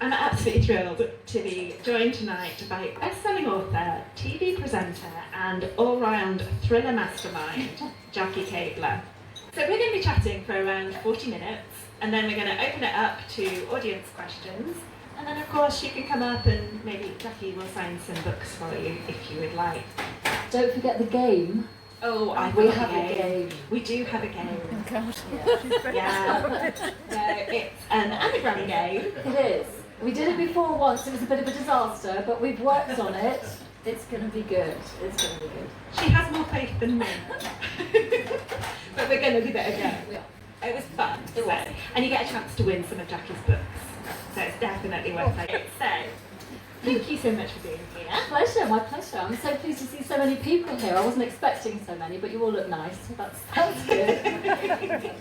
I'm absolutely thrilled to be joined tonight by best-selling author, TV presenter, and all-round thriller mastermind, Jackie Kabler. So we're going to be chatting for around 40 minutes, and then we're going to open it up to audience questions. And then, of course, you can come up and maybe Jackie will sign some books for you if you would like. Don't forget the game. Oh, we have a game. We do have a game. Oh God. Yeah. So it's an anagram game. It is. We did it before once. It was a bit of a disaster, but we've worked on it. It's going to be good. It's going to be good. She has more faith than me. But we're going to give it a go. We are. It was fun. It was. And you get a chance to win some of Jackie's books. So it's definitely worth it. So, thank you so much for being here. My pleasure. I'm so pleased to see so many people here. I wasn't expecting so many, but you all look nice. That's good.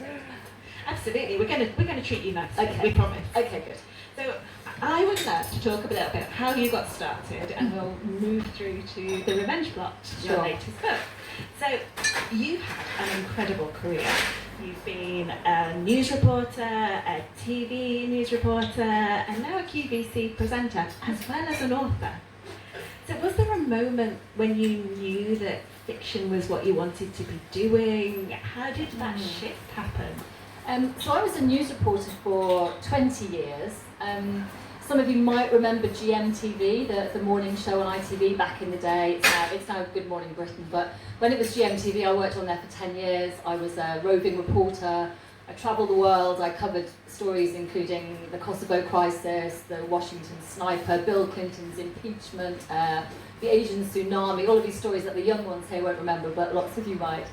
Absolutely. We're going to treat you nicely. Okay. We promise. Okay, good. So I would love to talk a little bit about how you got started, and we'll move through to The Revenge Plot, your Sure. latest book. So you had an incredible career. You've been a news reporter, a TV news reporter, and now a QVC presenter, as well as an author. So was there a moment when you knew that fiction was what you wanted to be doing? How did that shift happen? So I was a news reporter for 20 years. Some of you might remember GMTV, the morning show on ITV back in the day. It's now Good Morning Britain, but when it was GMTV, I worked on there for 10 years. I was a roving reporter. I travelled the world. I covered stories including the Kosovo crisis, the Washington sniper, Bill Clinton's impeachment, the Asian tsunami, all of these stories that the young ones here won't remember, but lots of you might.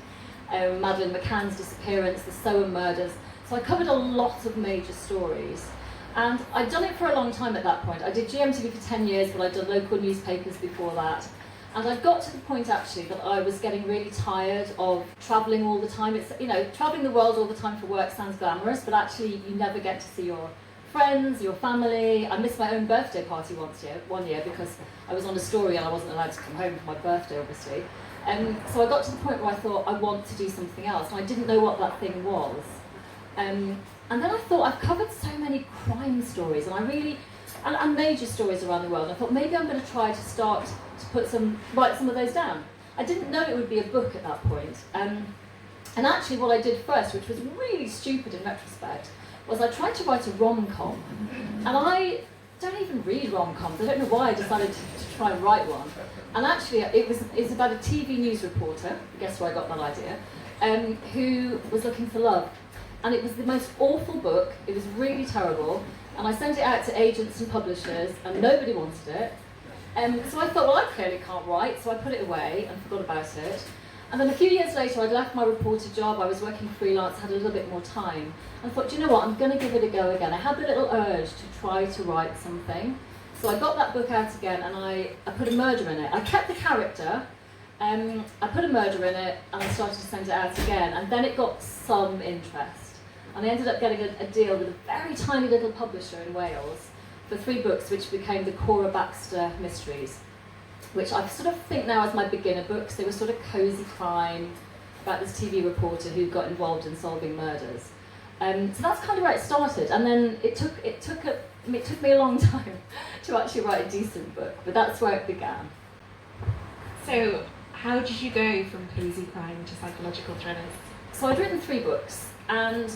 Madeleine McCann's disappearance, the Soham murders. So I covered a lot of major stories. And I'd done it for a long time at that point. I did GMTV for 10 years, but I'd done local newspapers before that. And I got to the point actually that I was getting really tired of travelling all the time. It's, travelling the world all the time for work sounds glamorous, but actually you never get to see your friends, your family. I missed my own birthday party one year because I was on a story and I wasn't allowed to come home for my birthday, obviously. So I got to the point where I thought I want to do something else, and I didn't know what that thing was. And then I thought, I've covered so many crime stories, and major stories around the world, and I thought maybe I'm going to try to start to write some of those down. I didn't know it would be a book at that point. And actually what I did first, which was really stupid in retrospect, was I tried to write a rom-com. And I don't even read rom-coms. I don't know why I decided to try and write one. And actually it's about a TV news reporter, guess where I got that idea, who was looking for love. And it was the most awful book. It was really terrible. And I sent it out to agents and publishers, and nobody wanted it. So I thought, well, I clearly can't write, so I put it away and forgot about it. And then a few years later, I'd left my reporter job. I was working freelance, had a little bit more time. And I thought, do you know what? I'm going to give it a go again. I had the little urge to try to write something. So I got that book out again, and I put a murder in it. I kept the character. I put a murder in it, and I started to send it out again. And then it got some interest. And I ended up getting a deal with a very tiny little publisher in Wales for 3 books, which became the Cora Baxter Mysteries, which I sort of think now as my beginner books. They were sort of cosy crime about this TV reporter who got involved in solving murders. So that's kind of where it started. And then it took me a long time to actually write a decent book, but that's where it began. So how did you go from cozy crime to psychological thrillers? So I'd written 3 books, and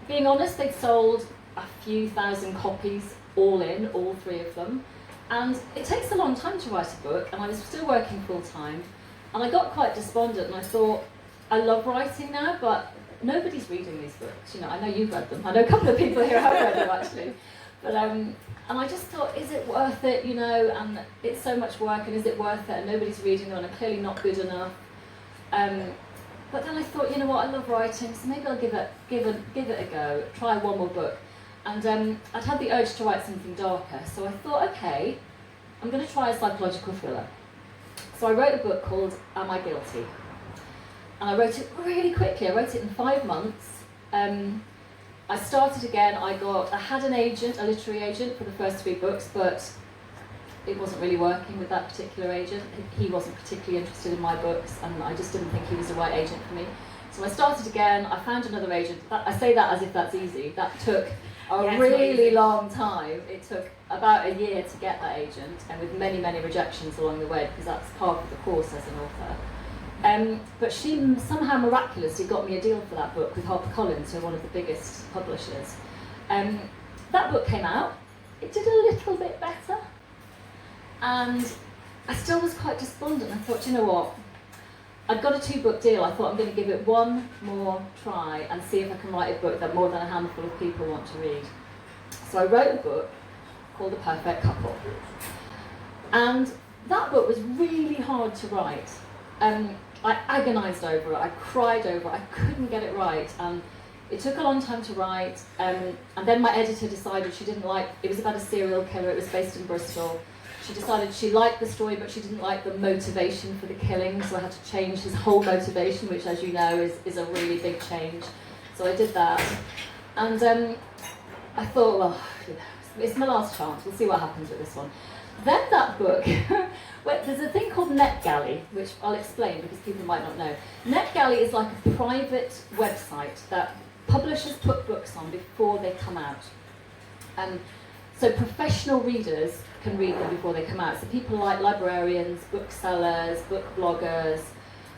being honest, they'd sold a few thousand copies all 3 of them. And it takes a long time to write a book, and I was still working full time. And I got quite despondent, and I thought, I love writing now, but nobody's reading these books. I know you've read them. I know a couple of people here have read them actually. But and I just thought, is it worth it? And it's so much work, and is it worth it? And nobody's reading them, and I'm clearly not good enough. But then I thought, you know what, I love writing, so maybe I'll give it a go, try one more book. And I'd had the urge to write something darker, so I thought, okay, I'm going to try a psychological thriller. So I wrote a book called Am I Guilty? And I wrote it really quickly. I wrote it in 5 months. I started again. I had an agent, a literary agent, for the first 3 books, but it wasn't really working with that particular agent. He wasn't particularly interested in my books, and I just didn't think he was the right agent for me. So I started again. I found another agent. I say that as if that's easy. That took Yes, really amazing. long time. It took about a year to get that agent, and with many, many rejections along the way, because that's part of the course as an author. But she somehow miraculously got me a deal for that book with HarperCollins, who are one of the biggest publishers. That book came out. It did a little bit better, and I still was quite despondent. I thought, you know what? I'd got a 2-book deal. I thought I'm going to give it one more try and see if I can write a book that more than a handful of people want to read. So I wrote a book called The Perfect Couple. And that book was really hard to write. I agonised over it, I cried over it, I couldn't get it right. It took a long time to write, and then my editor decided she didn't like, it was about a serial killer, it was based in Bristol. She decided she liked the story, but she didn't like the motivation for the killing, so I had to change his whole motivation, which, as you know, is a really big change. So I did that. And I thought, well, it's my last chance, we'll see what happens with this one. Then that book, well, there's a thing called NetGalley, which I'll explain because people might not know. NetGalley is like a private website that publishers put books on before they come out. So professional readers can read them before they come out. So people like librarians, booksellers, book bloggers.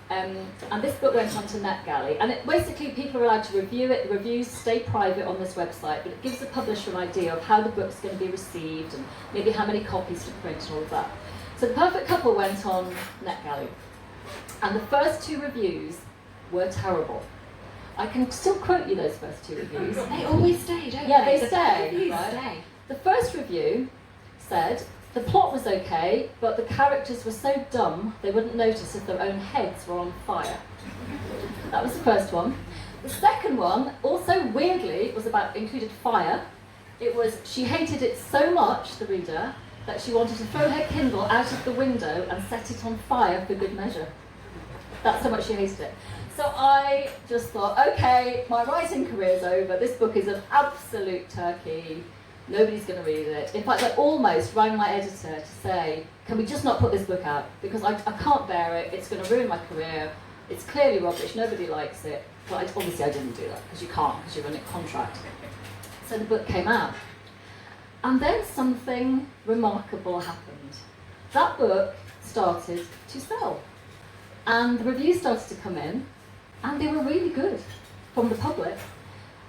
And this book went onto NetGalley. And basically people are allowed to review it. The reviews stay private on this website, but it gives the publisher an idea of how the book's going to be received and maybe how many copies to print and all of that. So The Perfect Couple went on NetGalley. And the first 2 reviews were terrible. I can still quote you those first 2 reviews. They always stay, don't Yeah, they? they stay, Reviews right? stay. The first review said the plot was okay, but the characters were so dumb they wouldn't notice if their own heads were on fire. That was the first one. The second one, also weirdly, included fire. It was, she hated it so much, the reader, that she wanted to throw her Kindle out of the window and set it on fire for good measure. That's how much she hated it. So I just thought, okay, my writing career's over. This book is an absolute turkey. Nobody's going to read it. In fact, I almost rang my editor to say, can we just not put this book out? Because I can't bear it. It's going to ruin my career. It's clearly rubbish. Nobody likes it. But obviously I didn't do that, because you can't, because you're in a contract. So the book came out. And then something remarkable happened. That book started to sell. And the reviews started to come in, and they were really good from the public.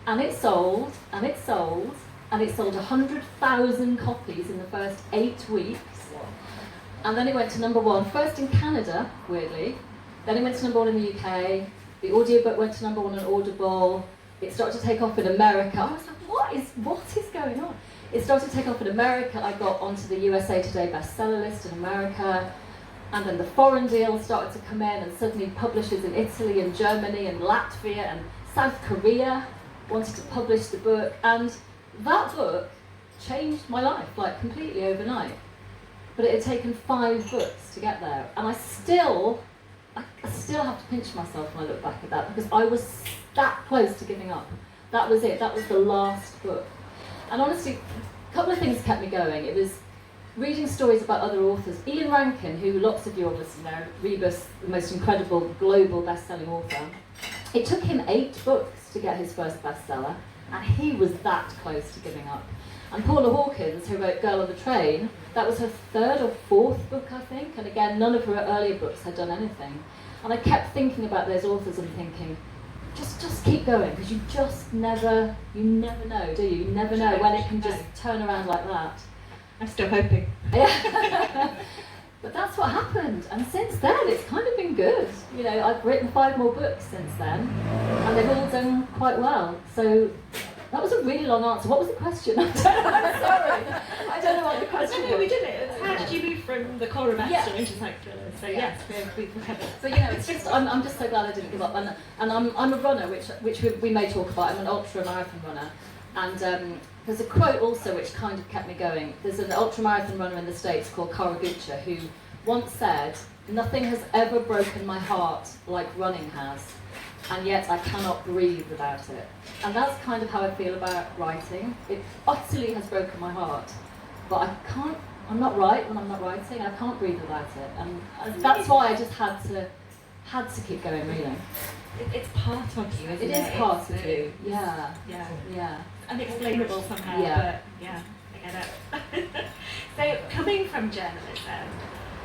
And it sold, and it sold, and it sold 100,000 copies in the first 8 weeks. And then it went to #1, first in Canada, weirdly. Then it went to #1 in the UK. The audiobook went to #1 on Audible. It started to take off in America. I was like, what is going on? It started to take off in America. I got onto the USA Today bestseller list in America. And then the foreign deals started to come in, and suddenly publishers in Italy and Germany and Latvia and South Korea wanted to publish the book. And that book changed my life, like completely overnight. But it had taken 5 books to get there. And I still have to pinch myself when I look back at that, because I was that close to giving up. That was it, that was the last book. And honestly, a couple of things kept me going. It was reading stories about other authors. Ian Rankin, who lots of you obviously know, Rebus, the most incredible global best-selling author. It took him 8 books to get his first bestseller, and he was that close to giving up. And Paula Hawkins, who wrote Girl on the Train, that was her 3rd or 4th book, I think, and again, none of her earlier books had done anything. And I kept thinking about those authors and thinking, just keep going, because you never know, do you? You never know when it can just turn around like that. I'm still hoping. Yeah. But that's what happened, and since then it's kind of been good. You know, I've written 5 more books since then, and they've all done quite well. So that was a really long answer. What was the question? I'm sorry. I don't know what the question was. No, we did it. It's how did you move from the core of Esther into psych thrillers? So yes, we've had it. So you know, it's just I'm just so glad I didn't give up. And I'm a runner, which we may talk about. I'm an ultra marathon runner, and there's a quote also which kind of kept me going. There's an ultra marathon runner in the States called Karagucha who once said, "Nothing has ever broken my heart like running has, and yet I cannot breathe without it." And that's kind of how I feel about writing. It utterly has broken my heart, but I'm not right when I'm not writing, and I can't breathe without it. And that's why I just had to keep going, really. It's part of you, isn't it? It is part of you, yeah. Yeah. Yeah. unexplainable somehow, Yeah. but yeah, I get it. So, coming from journalism,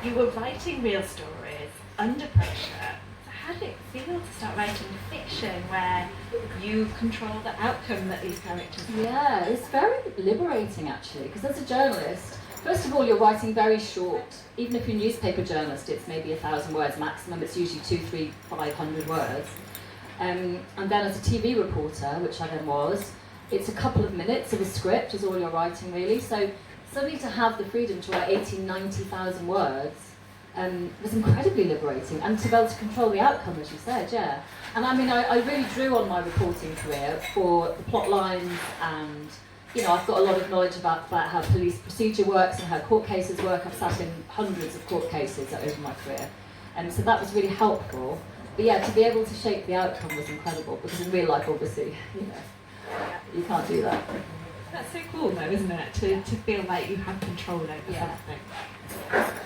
you were writing real stories under pressure. So how did it feel to start writing fiction where you control the outcome that these characters have? Yeah, it's very liberating actually, because as a journalist, first of all, you're writing very short. Even if you're a newspaper journalist, it's maybe 1,000 words maximum. It's usually 200, 300, 500 words. And then as a TV reporter, which I then was, it's a couple of minutes of a script is all you're writing really. So suddenly to have the freedom to write 80, 90,000 words was incredibly liberating, and to be able to control the outcome, as you said, yeah. And I mean, I really drew on my reporting career for the plot lines, and you know, I've got a lot of knowledge about how police procedure works and how court cases work. I've sat in hundreds of court cases over my career, and so that was really helpful. But yeah, to be able to shape the outcome was incredible, because in real life, obviously, you know, you can't do that. That's so cool though, isn't it? To feel like you have control over something.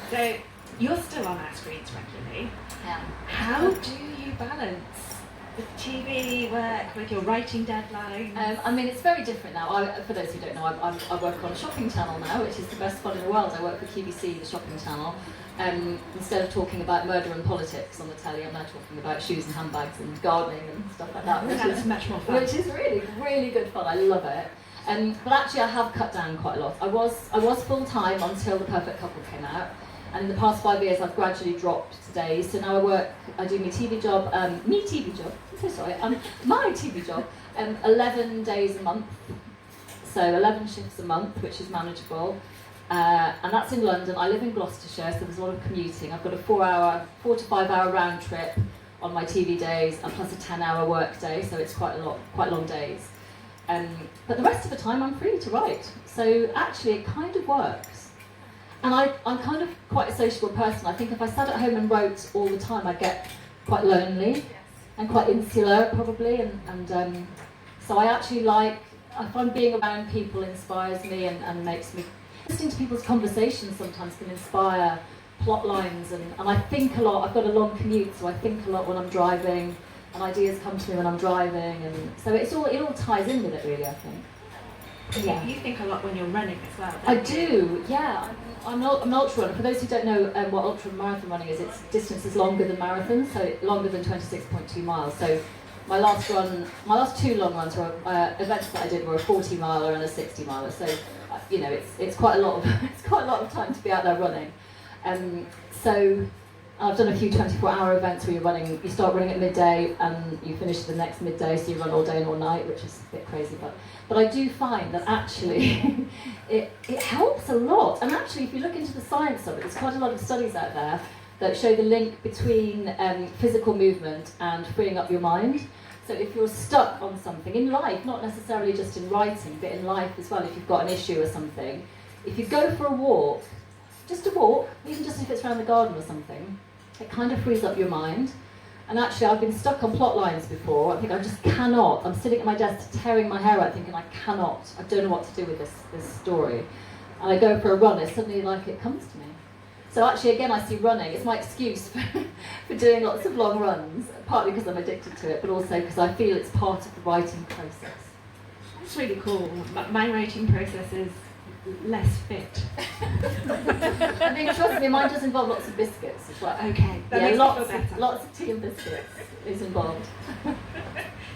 So, you're still on our screens regularly. Yeah. How do you balance the TV work with your writing deadlines? I mean, it's very different now. For those who don't know, I work on a shopping channel now, which is the best fun in the world. I work for QVC, the shopping channel. Instead of talking about murder and politics on the telly, I'm now talking about shoes and handbags and gardening and stuff like that. Which is much more fun. Which is really, really good fun. I love it. But actually, I have cut down quite a lot. I was full time until The Perfect Couple came out, and in the past 5 years, I've gradually dropped to days. So now I do my TV job. I'm so sorry. My TV job, 11 days a month. So 11 shifts a month, which is manageable. And that's in London. I live in Gloucestershire, so there's a lot of commuting. I've got a 4 to 5 hour round trip on my TV days, and plus a 10-hour work day, so it's quite long days. But the rest of the time I'm free to write. So actually it kind of works. And I'm kind of quite a sociable person. I think if I sat at home and wrote all the time, I'd get quite lonely and quite insular probably. And so I actually I find being around people inspires me and makes me, listening to people's conversations sometimes can inspire plot lines, and I think a lot. I've got a long commute, so I think a lot when I'm driving, and ideas come to me when I'm driving, and so it all ties in with it really, I think. Yeah. You think a lot when you're running as well, don't I you? do, yeah. I'm an ultra runner. For those who don't know what ultra marathon running is, its distance is longer than marathons, so longer than 26.2 miles. So my last two long runs were events that I did were a 40 miler and a 60 miler. So you know, it's quite a lot of time to be out there running. So I've done a few 24-hour events where you start running at midday and you finish the next midday, so you run all day and all night, which is a bit crazy, but I do find that actually it helps a lot. And actually, if you look into the science of it, there's quite a lot of studies out there that show the link between physical movement and freeing up your mind. So if you're stuck on something in life, not necessarily just in writing, but in life as well, if you've got an issue or something, if you go for a walk, just a walk, even just if it's around the garden or something, it kind of frees up your mind. And actually, I've been stuck on plot lines before. I think I just cannot. I'm sitting at my desk tearing my hair out thinking I don't know what to do with this story. And I go for a run, it's suddenly like it comes to me. So actually, again, I see running, it's my excuse for doing lots of long runs, partly because I'm addicted to it, but also because I feel it's part of the writing process. That's really cool. My writing process is less fit. I mean, trust me, mine does involve lots of biscuits as well. Okay, that yeah, makes me feel better. Lots of tea and biscuits is involved.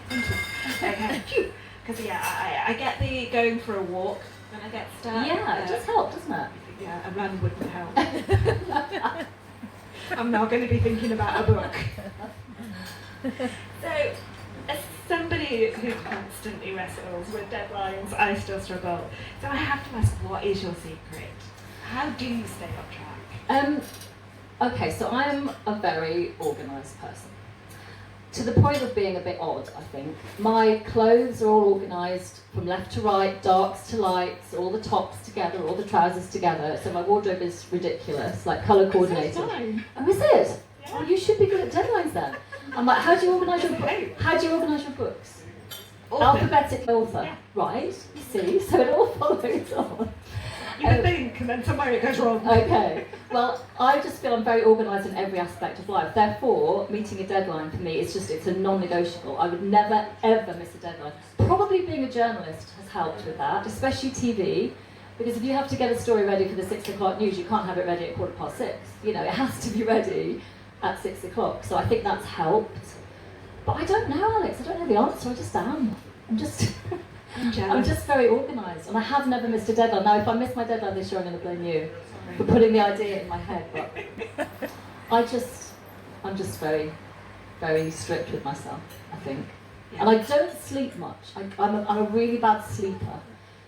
Thank you. Okay, because I get the going for a walk when I get stuck. Yeah, it does help, doesn't it? Yeah, a run wouldn't help. I'm not going to be thinking about a book. So, as somebody who constantly wrestles with deadlines, I still struggle. So I have to ask, what is your secret? How do you stay on track? Okay, so I am a very organised person. To the point of being a bit odd, I think. My clothes are all organised from left to right, darks to lights, all the tops together, all the trousers together. So my wardrobe is ridiculous, like colour coordinated. Oh, is it? Yeah. Oh, you should be good at deadlines then. I'm like, how do you organise your books? Alphabetic author, yeah. Right? You see, so it all follows on. You would think, and then somewhere it goes wrong. Okay. Well, I just feel I'm very organised in every aspect of life. Therefore, meeting a deadline for me it's a non-negotiable. I would never ever miss a deadline. probably being a journalist has helped with that, especially TV, because if you have to get a story ready for the 6 o'clock news, you can't have it ready at 6:15. You know, it has to be ready at 6 o'clock. So I think that's helped. But I don't know, Alex. I don't know the answer. I just am. I'm just very organised, and I have never missed a deadline. Now, if I miss my deadline this year, I'm going to blame you for putting the idea in my head. But I'm just very, very strict with myself, I think. Yeah. And I don't sleep much. I'm a really bad sleeper.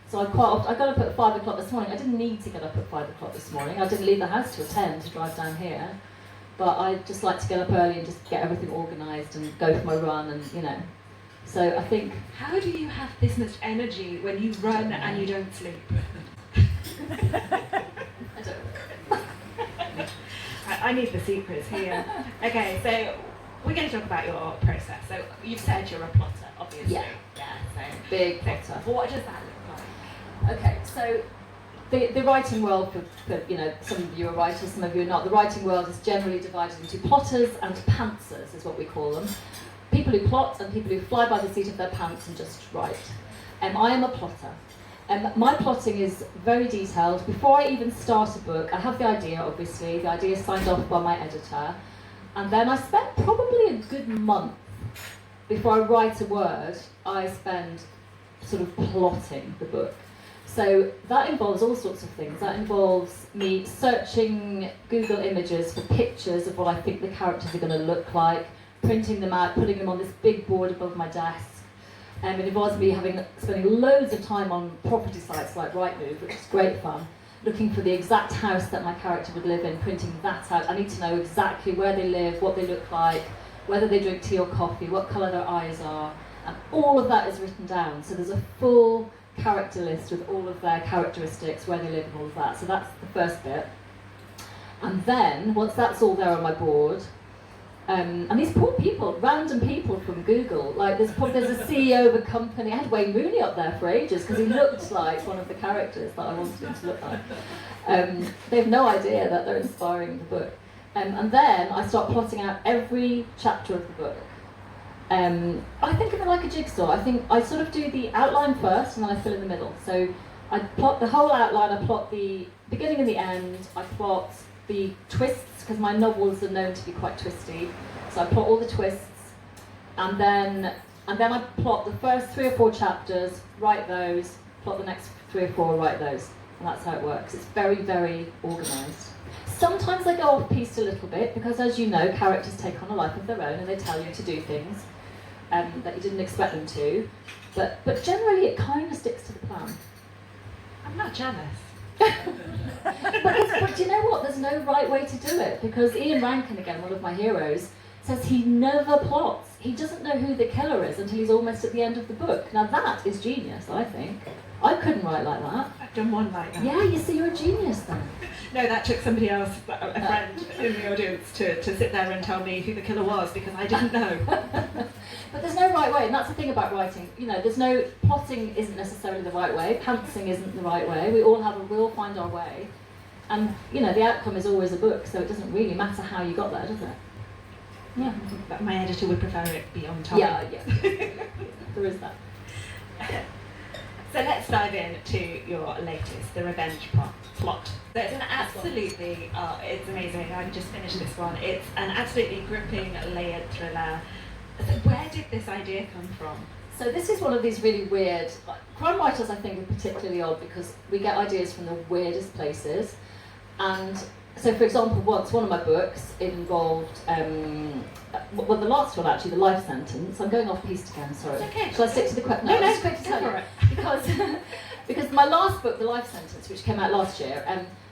So I got up at 5 o'clock this morning. I didn't need to get up at 5 o'clock this morning. I didn't leave the house till 10 to drive down here. But I just like to get up early and just get everything organised and go for my run and, you know. So I think... How do you have this much energy when you run and you don't sleep? I don't know. I need the secrets here. Okay, so we're going to talk about your process. So you've said you're a plotter, obviously. Yeah. So big plotter. What does that look like? Okay, so the writing world, for you know, some of you are writers, some of you are not. The writing world is generally divided into plotters and pantsers, is what we call them. People who plot and people who fly by the seat of their pants and just write. I am a plotter. My plotting is very detailed. Before I even start a book, I have the idea, obviously. The idea is signed off by my editor. And then I spend probably a good month before I write a word. I spend sort of plotting the book. So that involves all sorts of things. That involves me searching Google Images for pictures of what I think the characters are going to look like, printing them out, putting them on this big board above my desk. It involves me spending loads of time on property sites like Rightmove, which is great fun, looking for the exact house that my character would live in, printing that out. I need to know exactly where they live, what they look like, whether they drink tea or coffee, what colour their eyes are, and all of that is written down. So there's a full character list with all of their characteristics, where they live and all of that. So that's the first bit. And then, once that's all there on my board, and these poor people, random people from Google, like there's a CEO of a company. I had Wayne Rooney up there for ages because he looked like one of the characters that I wanted him to look like. They have no idea that they're inspiring the book. And then I start plotting out every chapter of the book. I think of it like a jigsaw. I think I sort of do the outline first and then I fill in the middle. So I plot the whole outline, I plot the beginning and the end, I plot the twists, because my novels are known to be quite twisty. So I plot all the twists, and then I plot the first 3 or 4 chapters, write those, plot the next 3 or 4, write those. And that's how it works. It's very, very organised. Sometimes I go off-piste a little bit, because as you know, characters take on a life of their own and they tell you to do things that you didn't expect them to. But generally it kind of sticks to the plan. I'm not jealous. but do you know what? There's no right way to do it, because Ian Rankin, again, one of my heroes, says he never plots. He doesn't know who the killer is until he's almost at the end of the book. Now that is genius, I think. I couldn't write like that. I've done one like that. Yeah, you see, you're a genius then. No, that took somebody else, a friend in the audience, to sit there and tell me who the killer was, because I didn't know. But there's no right way, and that's the thing about writing. You know, there's no, plotting isn't necessarily the right way, pantsing isn't the right way. We all find our way. And, you know, the outcome is always a book, so it doesn't really matter how you got there, does it? Yeah. But my editor would prefer it be on time. Yeah. There is that. So let's dive into your latest, the revenge plot. So it's an absolutely, it's amazing. I just finished this one. It's an absolutely gripping, layered thriller. So where did this idea come from? So this is one of these really weird, crime writers I think are particularly odd because we get ideas from the weirdest places. And so for example, once one of my books, it involved, well the last one actually, The Life Sentence. I'm going off piste again, sorry. It's okay. Shall I stick to the question? No, just quick to tell you. Because my last book, The Life Sentence, which came out last year,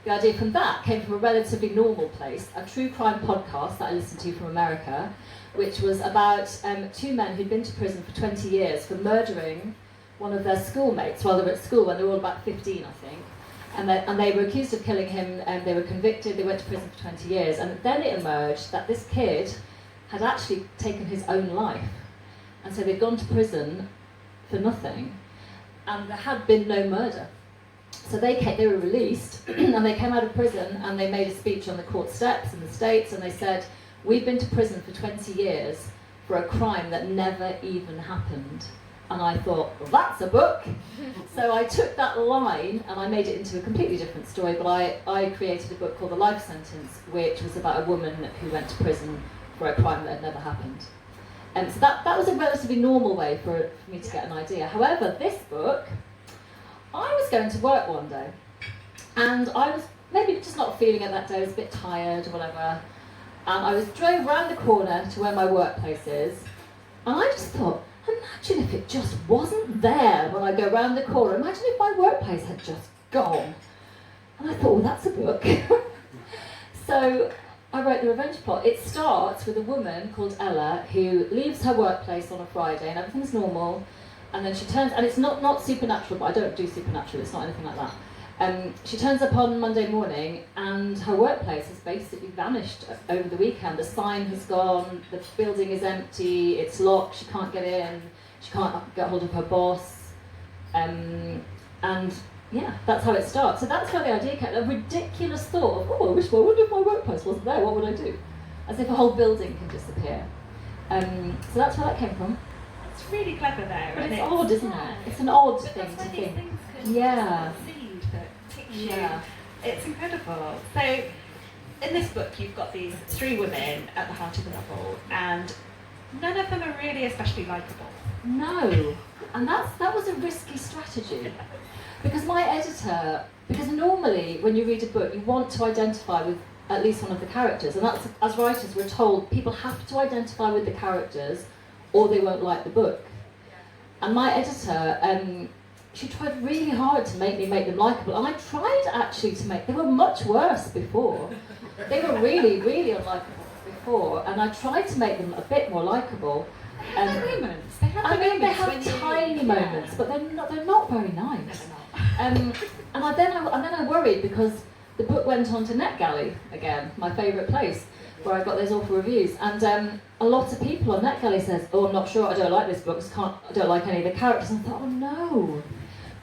the idea from that came from a relatively normal place, a true crime podcast that I listened to from America, which was about 2 men who'd been to prison for 20 years for murdering one of their schoolmates while they were at school, when they were all about 15, I think. And they were accused of killing him, and they were convicted, they went to prison for 20 years. And then it emerged that this kid had actually taken his own life. And so they'd gone to prison for nothing, and there had been no murder. So they were released, and they came out of prison, and they made a speech on the court steps in the States, and they said, "We've been to prison for 20 years for a crime that never even happened. And I thought, well, that's a book. So I took that line and I made it into a completely different story, but I created a book called The Life Sentence, which was about a woman who went to prison for a crime that had never happened. And so that was a relatively normal way for me to get an idea. However, this book, I was going to work one day, and I was maybe just not feeling it that day, I was a bit tired or whatever, and I drove round the corner to where my workplace is, and I just thought, imagine if it just wasn't there when I go round the corner. Imagine if my workplace had just gone. And I thought, well, that's a book. So I wrote The Revenge Plot. It starts with a woman called Ella who leaves her workplace on a Friday and everything's normal. And then she turns, and it's not supernatural, but I don't do supernatural, it's not anything like that. She turns up on Monday morning and her workplace has basically vanished over the weekend. The sign has gone, the building is empty, it's locked, she can't get in, she can't get hold of her boss. And yeah, that's how it starts. So that's where the idea came, a ridiculous thought of, oh, I wonder if my workplace wasn't there, what would I do? As if a whole building can disappear. So that's where that came from. It's really clever there. But it's odd, isn't it? It's an odd thing to think. Yeah. Yeah, it's incredible. So, in this book, you've got these three women at the heart of the novel, and none of them are really especially likeable. No, and that was a risky strategy, because because normally when you read a book, you want to identify with at least one of the characters, and that's, as writers, we're told people have to identify with the characters, or they won't like the book. And my editor, she tried really hard to make them likeable, and I tried actually they were much worse before. They were really, really unlikable before, and I tried to make them a bit more likeable. They have tiny moments, but they're not very nice. And then I worried because the book went on to NetGalley again, my favourite place, where I got those awful reviews, and a lot of people on NetGalley says, oh, I'm not sure, I don't like this book, I don't like any of the characters, and I thought, oh no.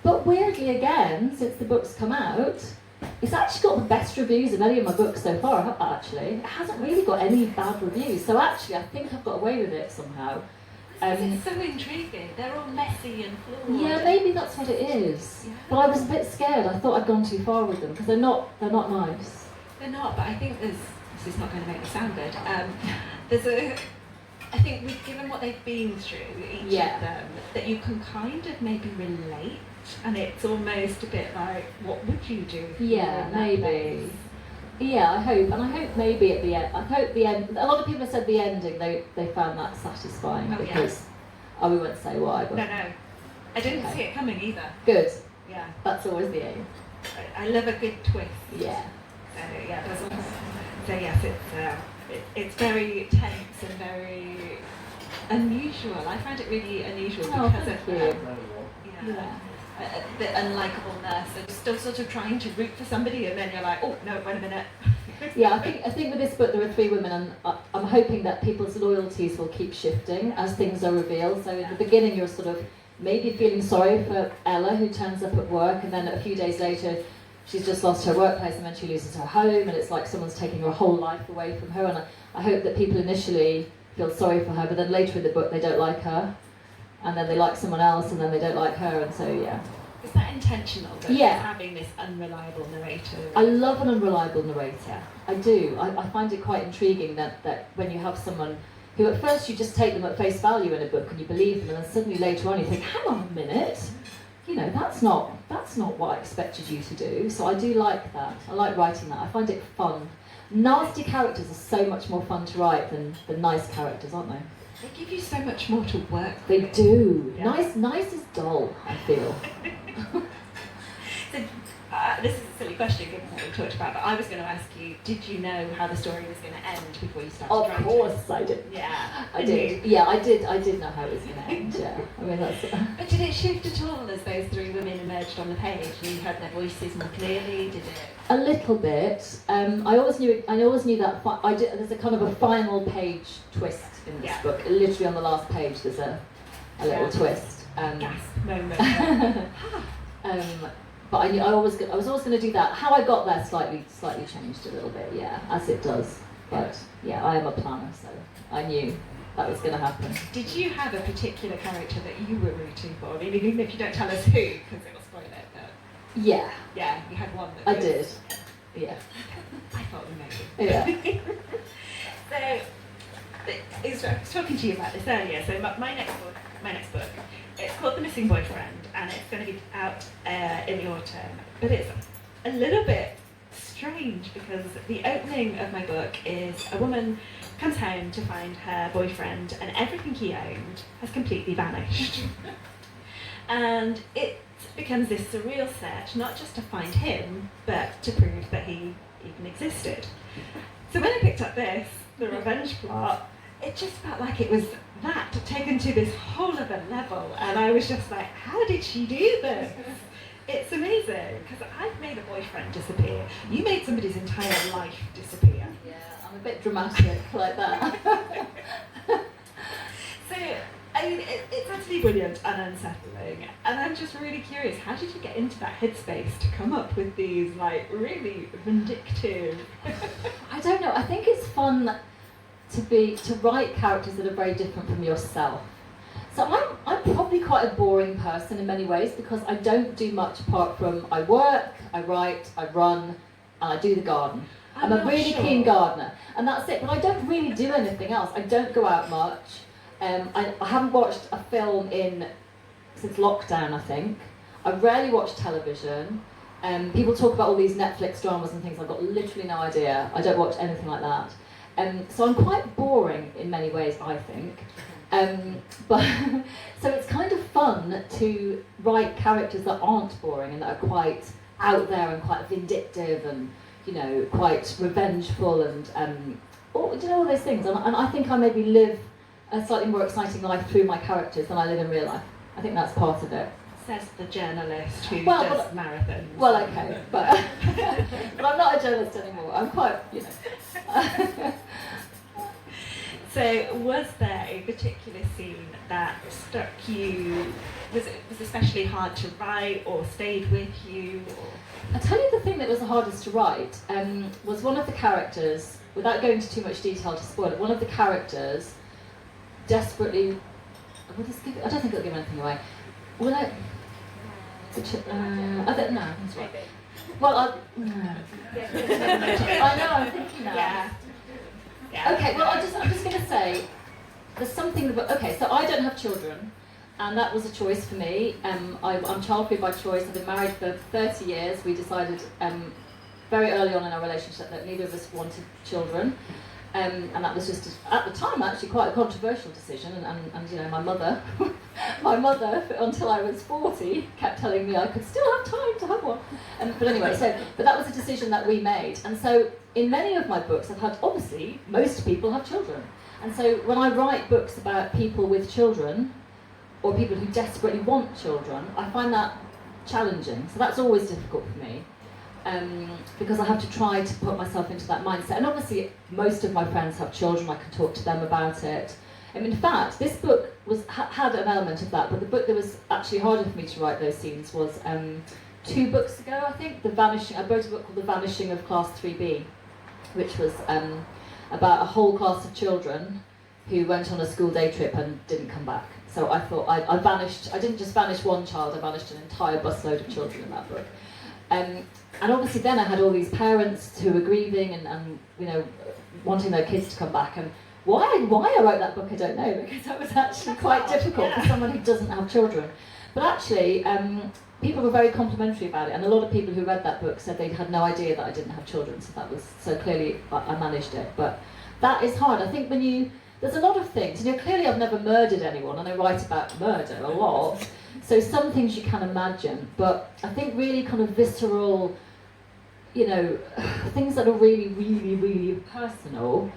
But weirdly again, since the book's come out, it's actually got the best reviews of any of my books so far, actually. It hasn't really got any bad reviews, so actually I think I've got away with it somehow. It's so intriguing, they're all messy and flawed. Yeah, maybe that's what it is. Yeah. But I was a bit scared, I thought I'd gone too far with them, because they're not nice. They're not, but I think this is not going to make me sound good, I think given what they've been through, each of them, that you can kind of maybe relate. And it's almost a bit like, what would you do if you were in that maybe. place? Yeah, I hope maybe at the end, a lot of people have said the ending, they found that satisfying, because, we won't say why, but... No, I didn't see it coming either. Good. Yeah. That's always the aim. I love a good twist. Yeah. So yes, it's very tense and very unusual. I find it really unusual because of the unlikableness and still sort of trying to root for somebody, and then you're like, oh no, wait a minute. Yeah, I think with this book there are three women, and I'm hoping that people's loyalties will keep shifting as things are revealed. So at the beginning you're sort of maybe feeling sorry for Ella, who turns up at work, and then a few days later she's just lost her workplace, and then she loses her home, and it's like someone's taking her whole life away from her. And I hope that people initially feel sorry for her, but then later in the book they don't like her, and then they like someone else, and then they don't like her, and so yeah. Is that intentional, though, having this unreliable narrator? I love an unreliable narrator. I do. I find it quite intriguing that when you have someone who at first you just take them at face value in a book and you believe them, and then suddenly later on you think, hang on a minute, that's not what I expected you to do. So I do like that. I like writing that. I find it fun. Nasty characters are so much more fun to write than nice characters, aren't they? They give you so much more to work with. They do. Yeah. Nice is dull, I feel. So, this is a silly question given what we talked about, but I was going to ask you, did you know how the story was going to end before you started writing? Of course I did. Yeah. I did. Yeah, I did know how it was going to end, yeah. I mean, that's... But did it shift at all as those three women emerged on the page and you heard their voices more clearly? Did it? A little bit. I always knew that there's a kind of a final page twist in this book. Literally on the last page there's a little twist. Gasp moment. But I was always going to do that. How I got there slightly changed a little bit, yeah, as it does. But yeah, I am a planner, so I knew. that was going to happen. Did you have a particular character that you were rooting for? I mean, even if you don't tell us who, because it will spoil it, but Yeah, yeah, you had one that I was... did. Yeah. I thought we maybe. Yeah. So, I was talking to you about this earlier. So my next book, it's called The Missing Boyfriend, and it's going to be out in the autumn. But it's a little bit strange because the opening of my book is a woman comes home to find her boyfriend, and everything he owned has completely vanished. And it becomes this surreal search, not just to find him, but to prove that he even existed. So when I picked up this, the revenge plot, it just felt like it was that taken to this whole other level, and I was just like, how did she do this? It's amazing, because I've made a boyfriend disappear. You made somebody's entire life disappear. Yeah, I'm a bit dramatic like that. So, I mean, it's actually brilliant and unsettling, and I'm just really curious, how did you get into that headspace to come up with these, like, really vindictive... I don't know, I think it's fun to write characters that are very different from yourself. So I'm probably quite a boring person in many ways because I don't do much apart from I work, I write, I run, and I do the garden. I'm a really keen gardener, and that's it, but I don't really do anything else. I don't go out much. I haven't watched a film since lockdown, I think. I rarely watch television. People talk about all these Netflix dramas and things. I've got literally no idea. I don't watch anything like that. So I'm quite boring in many ways, I think. But so it's kind of fun to write characters that aren't boring and that are quite out there and quite vindictive and, you know, quite revengeful and all those things. And I think I maybe live a slightly more exciting life through my characters than I live in real life. I think that's part of it. Says the journalist who does marathons. Well, okay, but but I'm not a journalist anymore. I'm quite, you know. So, was there a particular scene that struck you? Was especially hard to write, or stayed with you? Or? I tell you, the thing that was the hardest to write was one of the characters. Without going into too much detail to spoil it, one of the characters desperately. I don't think it'll give anything away. Will I? I don't know. That's right. Well, I know. I'm thinking now. Yeah. Okay. Well, I'm just going to say there's something about. Okay, so I don't have children, and that was a choice for me. I'm child-free by choice. I've been married for 30 years. We decided very early on in our relationship that neither of us wanted children. And that was just, at the time, actually quite a controversial decision. And you know, my mother, until I was 40, kept telling me I could still have time to have one. But anyway, but that was a decision that we made. And so, in many of my books, obviously, most people have children. And so, when I write books about people with children, or people who desperately want children, I find that challenging. So that's always difficult for me. Because I have to try to put myself into that mindset. And obviously, most of my friends have children, I can talk to them about it. In fact, this book had an element of that, but the book that was actually harder for me to write those scenes was 2 books ago, I think, I wrote a book called The Vanishing of Class 3B, which was about a whole class of children who went on a school day trip and didn't come back. So I thought I didn't just vanish one child, I vanished an entire busload of children in that book. And obviously then I had all these parents who were grieving and you know, wanting their kids to come back. And why I wrote that book, I don't know, because that was actually quite difficult for someone who doesn't have children. But actually, people were very complimentary about it, and a lot of people who read that book said they had no idea that I didn't have children, so clearly I managed it. But that is hard. I think there's a lot of things, clearly I've never murdered anyone, and I write about murder a lot, so some things you can imagine, but I think really kind of visceral, things that are really, really, really personal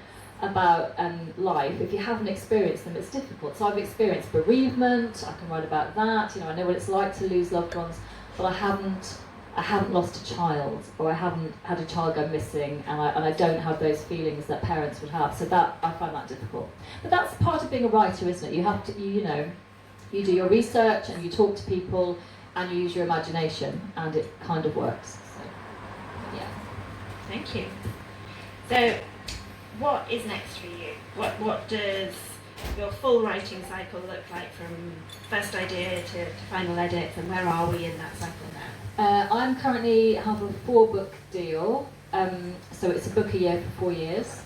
about life, if you haven't experienced them, it's difficult. So I've experienced bereavement, I can write about that, I know what it's like to lose loved ones, but I haven't lost a child, or I haven't had a child go missing, and I don't have those feelings that parents would have, so that I find that difficult. But that's part of being a writer, isn't it? You have to, you do your research, and you talk to people, and you use your imagination, and it kind of works. So, yeah. Thank you. So, what is next for you? What does your full writing cycle look like from first idea to final edits, and where are we in that cycle now? I'm currently have a 4-book deal, so it's a book a year for 4 years,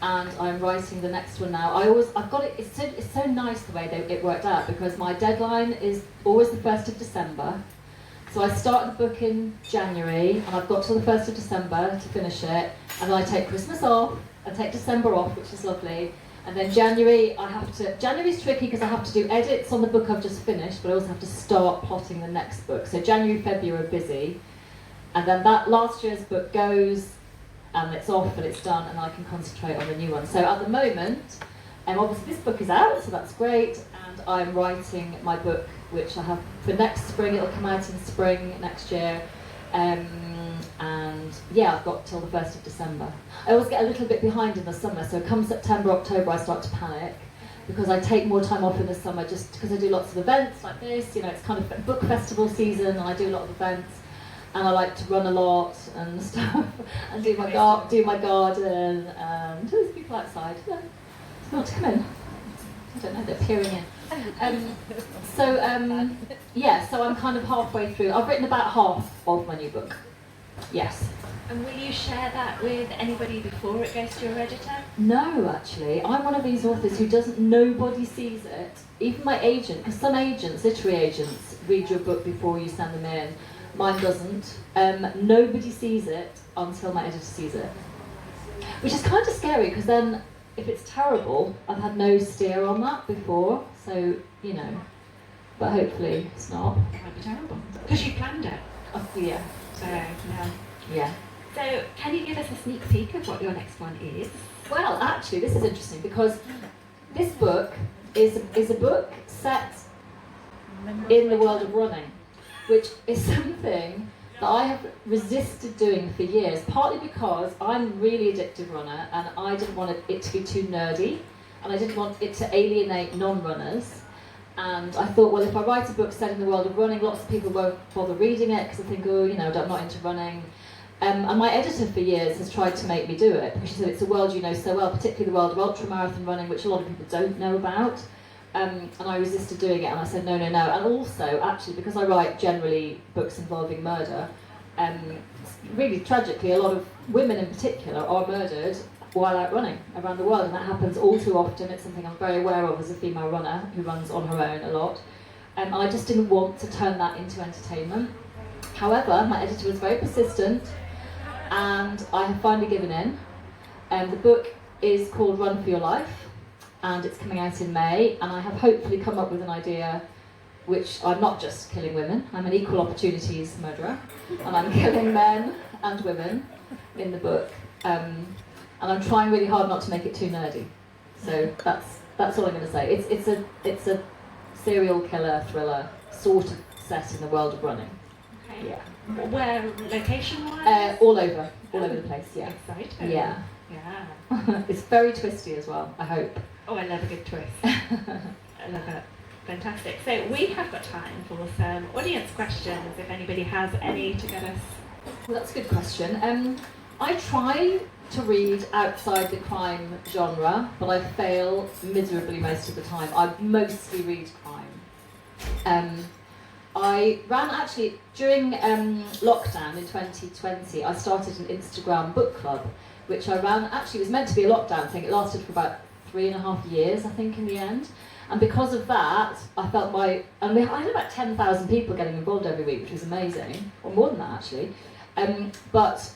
and I'm writing the next one now. I've got it. It's so nice the way it worked out, because my deadline is always the 1st of December. So I start the book in January, and I've got till the 1st of December to finish it, and then I take Christmas off, I take December off, which is lovely, and then January's tricky because I have to do edits on the book I've just finished, but I also have to start plotting the next book. So January, February are busy, and then that last year's book goes, and it's off and it's done, and I can concentrate on the new one. So at the moment, obviously this book is out, so that's great, and I'm writing my book, which I have for next spring. It'll come out in spring next year, and yeah, I've got till the 1st of December. I always get a little bit behind in the summer, so come September, October I start to panic, because I take more time off in the summer just because I do lots of events like this. You know, it's kind of book festival season, and I do a lot of events, and I like to run a lot and stuff, and do my garden, and there's people outside. Yeah, it's not to come in. I don't know, they're peering in. So I'm kind of halfway through. I've written about half of my new book. Yes. And will you share that with anybody before it goes to your editor? No, actually. I'm one of these authors who nobody sees it. Even my agent, because some agents, literary agents, read your book before you send them in. Mine doesn't. Nobody sees it until my editor sees it. Which is kind of scary, because then if it's terrible, I've had no steer on that before, so, you know, but hopefully it's not. It might be terrible. Because you planned it. Oh, yeah. So, yeah. Yeah. So, can you give us a sneak peek of what your next one is? Well, actually, this is interesting, because this book is a book set in the world of running, which is something that I have resisted doing for years, partly because I'm a really addictive runner, and I didn't want it to be too nerdy, and I didn't want it to alienate non-runners. And I thought, well, if I write a book set in the world of running, lots of people won't bother reading it because they think, oh, you know, I'm not into running. And my editor for years has tried to make me do it, because she said it's a world you know so well, particularly the world of ultramarathon running, which a lot of people don't know about. And I resisted doing it, and I said no. And also, actually, because I write generally books involving murder, really tragically, a lot of women in particular are murdered while out running around the world, and that happens all too often. It's something I'm very aware of as a female runner who runs on her own a lot. And I just didn't want to turn that into entertainment. However, my editor was very persistent, and I have finally given in. The book is called Run for Your Life, and it's coming out in May, and I have hopefully come up with an idea which I'm not just killing women, I'm an equal opportunities murderer, and I'm killing men and women in the book, and I'm trying really hard not to make it too nerdy. So that's all I'm going to say. It's a serial killer thriller, sort of set in the world of running. Okay. Yeah. Where, location-wise? All over the place. Yeah. Exciting. Yeah. Yeah. It's very twisty as well, I hope. Oh, I love a good twist. I love it. Fantastic. So we have got time for some audience questions, if anybody has any to get us. Well, that's a good question. I try to read outside the crime genre, but I fail miserably most of the time. I mostly read crime. I ran actually, during lockdown in 2020, I started an Instagram book club, which I ran, actually it was meant to be a lockdown thing. It lasted for about 3.5 years, I think, in the end. And because of that, I felt I had about 10,000 people getting involved every week, which was amazing, or more than that actually. But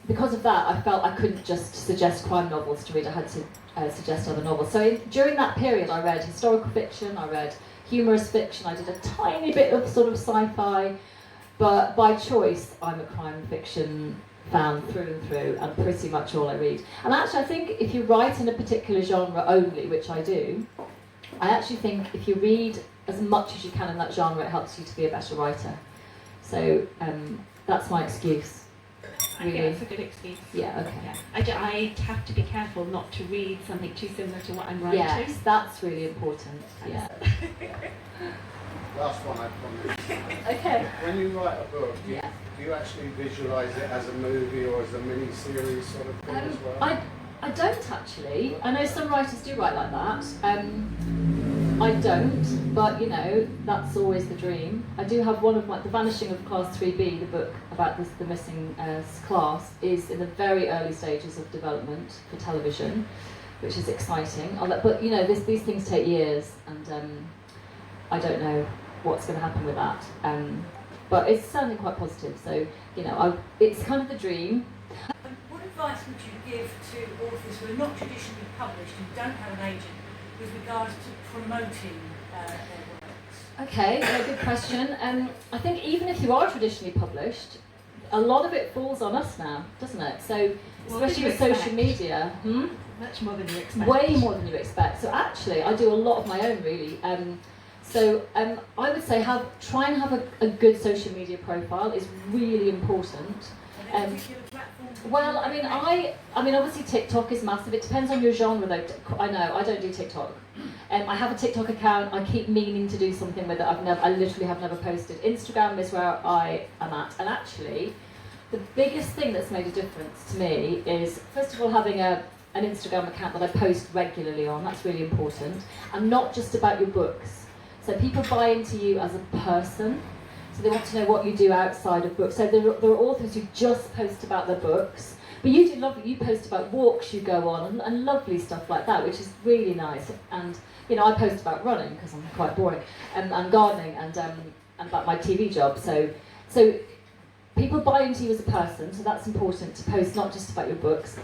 because of that, I felt I couldn't just suggest crime novels to read, I had to suggest other novels. So during that period, I read historical fiction, I read humorous fiction, I did a tiny bit of sort of sci-fi, but by choice, I'm a crime fiction fan through and through, and pretty much all I read. And actually, I think if you write in a particular genre only, which I do, I actually think if you read as much as you can in that genre, it helps you to be a better writer. So that's my excuse. Really. I think that's a good excuse. Yeah, okay. Yeah. I have to be careful not to read something too similar to what I'm writing. Yes, that's really important. Yeah. Last one, I promise. Okay. When you write a book, do you actually visualise it as a movie or as a mini-series sort of thing as well? I don't actually. I know some writers do write like that. I don't, but you know, that's always the dream. I do have one of The Vanishing of Class 3B, the book about the missing class, is in the very early stages of development for television, which is exciting. But you know, these things take years, and I don't know what's going to happen with that. But it's certainly quite positive. So you know, it's kind of the dream. What advice would you give to authors who are not traditionally published and don't have an agent with regards to promoting their works? Okay, good question. I think even if you are traditionally published, a lot of it falls on us now, doesn't it? So, especially with social media. Much more than you expect. Way more than you expect. So actually, I do a lot of my own, really. I would say try and have a good social media profile is really important. Well, I mean, obviously TikTok is massive. It depends on your genre, though. I know I don't do TikTok. I have a TikTok account. I keep meaning to do something with it. I literally have never posted. Instagram is where I am at, and actually, the biggest thing that's made a difference to me is, first of all, having an Instagram account that I post regularly on. That's really important, and not just about your books. So people buy into you as a person. So they want to know what you do outside of books. So there are authors who just post about their books, but you do lovely. You post about walks you go on and lovely stuff like that, which is really nice. And you know, I post about running because I'm quite boring, and gardening, and about my TV job. So people buy into you as a person. So that's important to post not just about your books,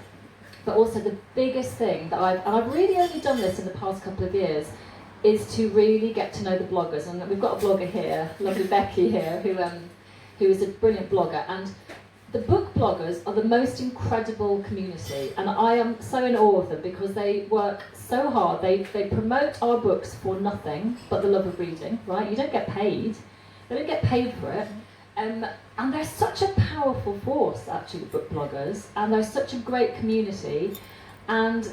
but also the biggest thing that I've really only done this in the past couple of years, is to really get to know the bloggers. And we've got a blogger here, lovely Becky here, who is a brilliant blogger. And the book bloggers are the most incredible community, and I am so in awe of them because they work so hard. They promote our books for nothing but the love of reading, right? You don't get paid. They don't get paid for it. And they're such a powerful force, actually, the book bloggers, and they're such a great community. And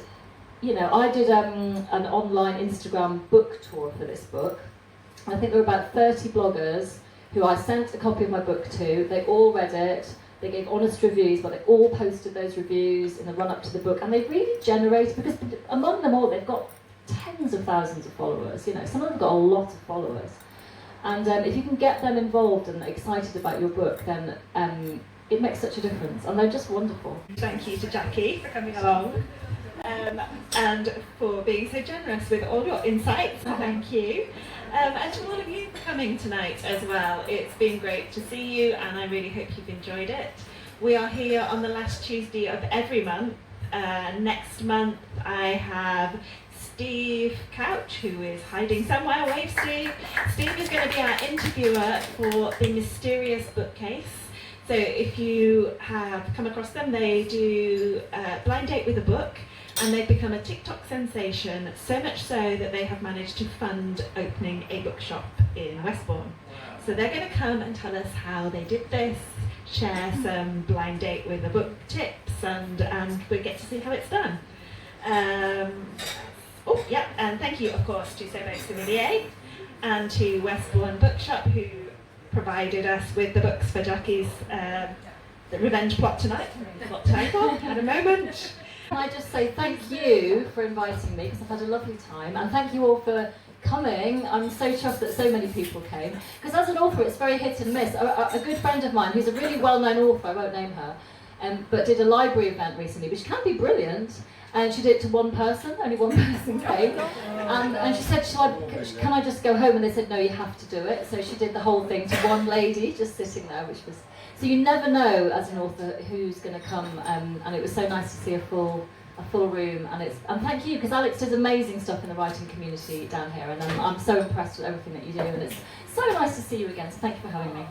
you know, I did an online Instagram book tour for this book. I think there were about 30 bloggers who I sent a copy of my book to. They all read it. They gave honest reviews, but they all posted those reviews in the run-up to the book. And they've really generated, because among them all, they've got tens of thousands of followers. You know, some of them have got a lot of followers. And if you can get them involved and excited about your book, then it makes such a difference. And they're just wonderful. Thank you to Jackie for coming along. And for being so generous with all your insights. Thank you. And to all of you for coming tonight as well. It's been great to see you, and I really hope you've enjoyed it. We are here on the last Tuesday of every month. Next month I have Steve Couch, who is hiding somewhere. Wave, Steve. Steve is going to be our interviewer for the Mysterious Bookcase. So if you have come across them, they do a blind date with a book. And they've become a TikTok sensation, so much so that they have managed to fund opening a bookshop in Westbourne. So they're going to come and tell us how they did this, share some blind date with a book tips, and we get to see how it's done. And thank you, of course, to Sobo Sommelier and to Westbourne Bookshop, who provided us with the books for Jackie's The Revenge Plot Tonight. Plot title at a moment. Can I just say thank you for inviting me, because I've had a lovely time, and thank you all for coming. I'm so chuffed that so many people came, because as an author it's very hit and miss. A good friend of mine, who's a really well-known author, I won't name her, but did a library event recently, which can be brilliant, and she did it to one person, only one person came, and she said, can I just go home? And they said, no, you have to do it. So she did the whole thing to one lady just sitting there, which was... So you never know as an author who's going to come, and it was so nice to see a full room, and thank you, because Alex does amazing stuff in the writing community down here, and I'm so impressed with everything that you do, and it's so nice to see you again, so thank you for having me.